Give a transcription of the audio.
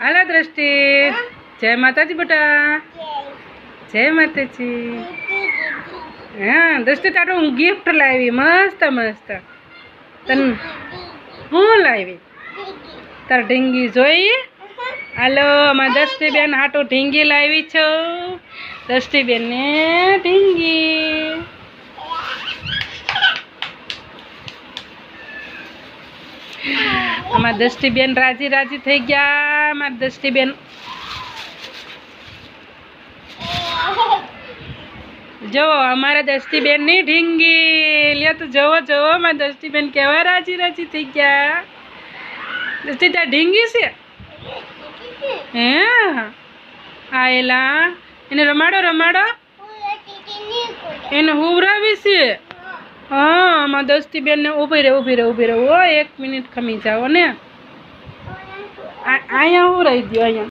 હાલો દ્રષ્ટિ, જય માતાજી બેટા, જય માતાજી. હા દ્રષ્ટિ, તારું હું ગિફ્ટ લાવી મસ્ત મસ્ત. તને હું લાવી? તાર ઢીંગી જોઈએ? હાલો, અમારા દ્રષ્ટિબેન હાટું ઢીંગી લાવી છો. દ્રષ્ટિબેન ને ઢીંગી. અમારા દ્રષ્ટિબેન રાજી રાજી થઈ ગયા. અમારા દ્રષ્ટિબેન જો અમારા દ્રષ્ટિબેન ની ઢીંગી લે તો જોવો જોવો. અમારા દ્રષ્ટિબેન કેવા રાજી રાજી થઈ ગયા. દ્રષ્ટિ, ત્યાં ઢીંગી છે હે? આયેલા એને રમાડો રમાડો, એને હુવરાવી છે. હા, અમારા દ્રષ્ટિબેન ને ઊભી રહે ઓ 1 મિનિટ ખમી જાઓ ને. અહીંયા હું રહી દો અહીંયા.